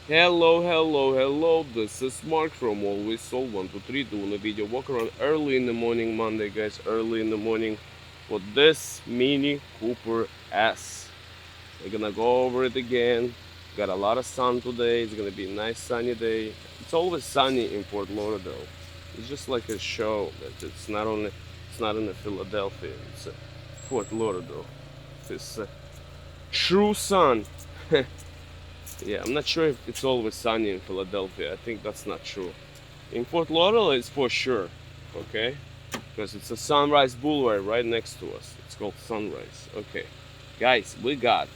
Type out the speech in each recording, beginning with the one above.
Hello, this is Mark from ALWAYSSOLD123 doing a video walk around early in the morning, Monday guys, early in the morning with this Mini Cooper S. We're gonna go over it again. Got a lot of sun today, it's gonna be a nice sunny day. It's always sunny in Fort Lauderdale. It's just like a show that it's not in Philadelphia, it's Fort Lauderdale. It's true sun. Yeah, I'm not sure if it's always sunny in Philadelphia. I think that's not true. In Fort Lauderdale, it's for sure, okay? Because it's a Sunrise Boulevard right next to us. It's called Sunrise. Okay, guys, we got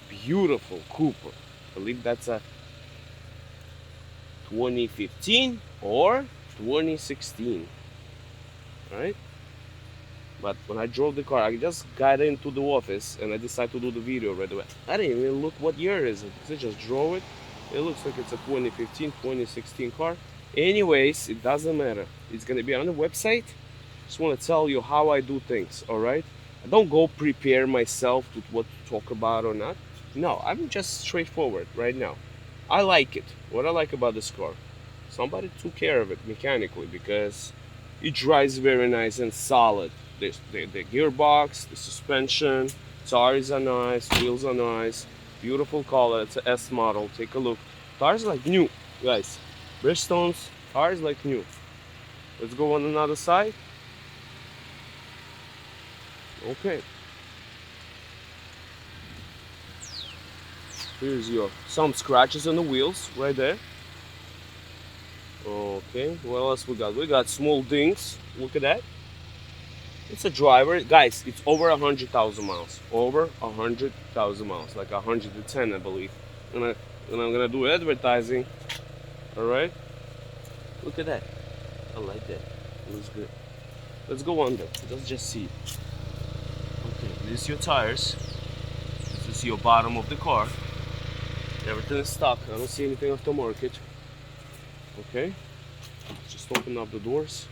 beautiful Cooper. I believe that's a 2015 or 2016, right? But when I drove the car, I just got into the office and I decided to do the video right away. I didn't even look what year is it. I just drove it. It looks like it's a 2015, 2016 car. Anyways, it doesn't matter. It's gonna be on the website. Just want to tell you how I do things, all right? I don't go prepare myself to what to talk about or not. No, I'm just straightforward right now. I like it. What I like about this car, somebody took care of it mechanically because it drives very nice and solid. The gearbox, the suspension, tires are nice, wheels are nice, beautiful color. It's a S model. Take a look. Tires like new, guys. Bridgestones, tires like new. Let's go on another side. Okay. Here's your some scratches on the wheels right there. Okay, what else we got? We got small dings. Look at that. It's a driver, guys. It's over 100,000 miles. Over 100,000 miles, like 110, I believe. And I'm gonna do advertising. All right. Look at that. I like that. It looks good. Let's go under. Let's just see. Okay, this is your tires. This is your bottom of the car. Everything is stock. I don't see anything off the market. Okay. Just open up the doors.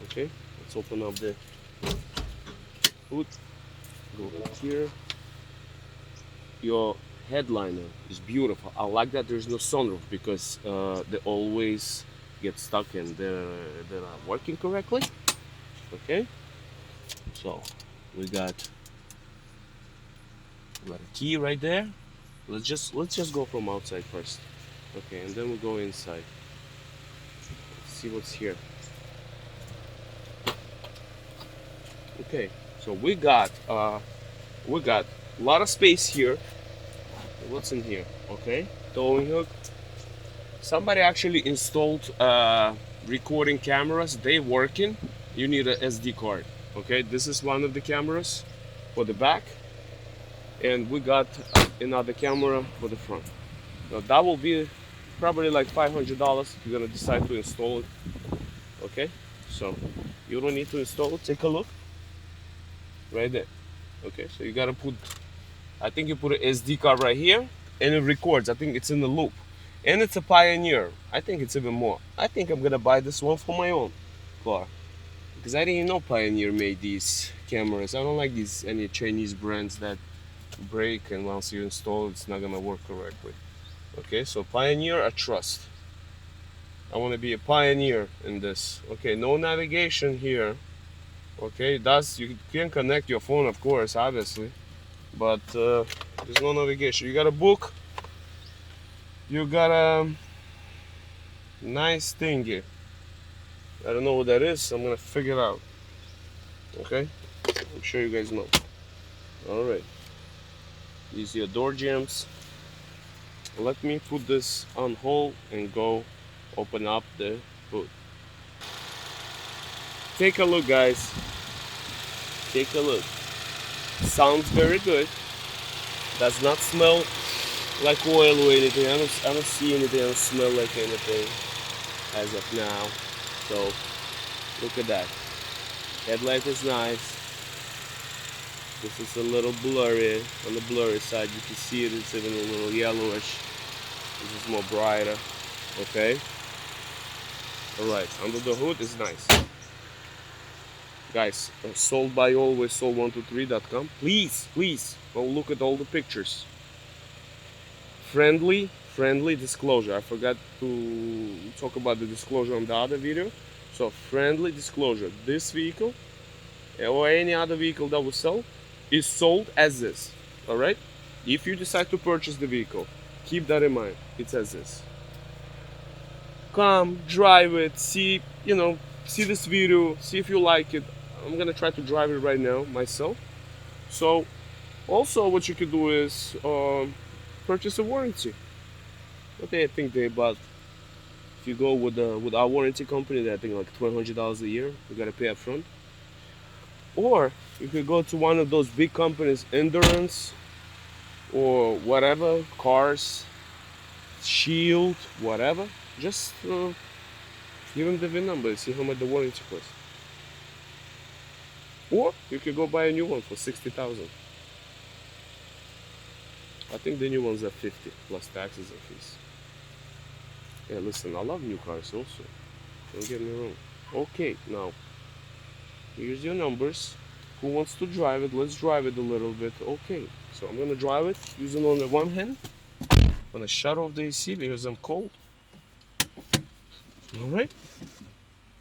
Okay. Let's open up the hood. Go up here. Your headliner is beautiful. I like that there's no sunroof because they always get stuck and they're not working correctly. Okay. So we got a key right there. Let's just go from outside first. Okay, and then we'll go inside. Let's see what's here. Okay, so we got a lot of space here. What's in here? Okay, towing hook. Somebody actually installed recording cameras. They working. You need a SD card. Okay, this is one of the cameras for the back, and we got another camera for the front. Now that will be probably like $500 if you're gonna decide to install it. Okay, so you don't need to install it. Take a look right there. Okay, so you gotta put, I think you put an SD card right here and it records. I think it's in the loop, and it's a Pioneer. I think it's even more. I think I'm gonna buy this one for my own car because I didn't know Pioneer made these cameras. I don't like these any Chinese brands that break and once you install it's not gonna work correctly. Okay, so Pioneer, I trust. I want to be a pioneer in this. Okay, no navigation here. Okay, that's, you can connect your phone, of course, obviously, but there's no navigation. You got a book. You got a nice thingy. I don't know what that is. I'm gonna figure it out. Okay, I'm sure you guys know. All right, these are your door jambs. Let me put this on hold and go open up the hood. Take a look, guys. Take a look. Sounds very good. Does not smell like oil or anything. I don't see anything. I don't smell like anything as of now. So look at that. Headlight is nice. This is a little blurry. On the blurry side, you can see it. It's even a little yellowish. This is more brighter. Okay. All right. Under the hood is nice. Guys, sold by ALWAYSSOLD123.com. Please go look at all the pictures. friendly disclosure. I forgot to talk about the disclosure on the other video. So friendly disclosure, this vehicle or any other vehicle that we sell is sold as is. All right, if you decide to purchase the vehicle, keep that in mind. It's as is. Come drive it, see, see this video, see if you like it. I'm gonna try to drive it right now myself. So also what you could do is purchase a warranty. Okay, I think they about, if you go with our warranty company, they, I think like $1,200 a year you gotta pay up front. Or you could go to one of those big companies, Endurance or whatever, Cars, Shield, whatever. Just give them the VIN number and see how much the warranty costs. Or you could go buy a new one for 60,000. I think the new ones are 50 plus taxes and fees. Yeah, listen, I love new cars also. Don't get me wrong. Okay, now here's your numbers. Who wants to drive it? Let's drive it a little bit. Okay, so I'm gonna drive it using only one hand. I'm gonna shut off the AC because I'm cold. All right,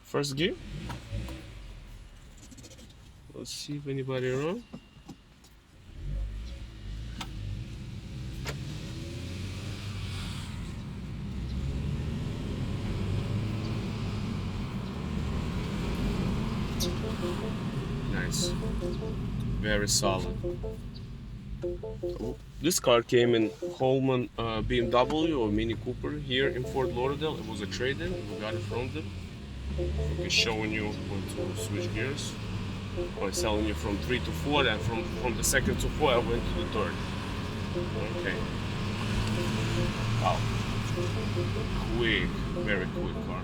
first gear. Let's see if anybody around. Nice, very solid. This car came in Holman BMW or Mini Cooper here in Fort Lauderdale. It was a trade-in. We got it from them. Okay, showing you when to switch gears. I was telling you from 3 to 4, and from the second to 4 I went to the third. Okay. Wow. Quick, very quick car.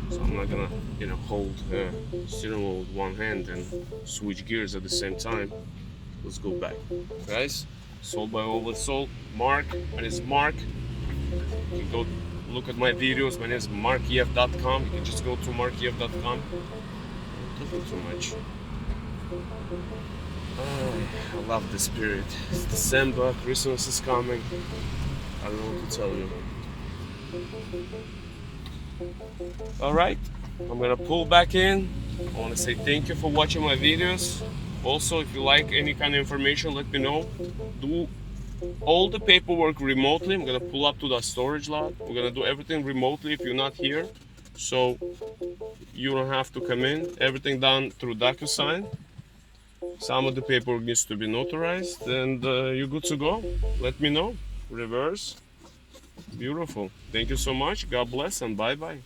So I'm not gonna, hold steering wheel with one hand and switch gears at the same time. Let's go back, guys. Sold by ALWAYSSOLD. Mark, my name is Mark. You can go look at my videos. My name is markyev.com. You can just go to markyev.com. Talking too much. I love this period. It's December, Christmas is coming. I don't know what to tell you. Alright, I'm gonna pull back in. I want to say thank you for watching my videos. Also, if you like any kind of information, let me know. Do all the paperwork remotely. I'm gonna pull up to the storage lot. We're gonna do everything remotely if you're not here, so you don't have to come in. Everything done through DocuSign. Some of the paperwork needs to be notarized, and you're good to go. Let me know. Reverse. Beautiful. Thank you so much. God bless and bye bye.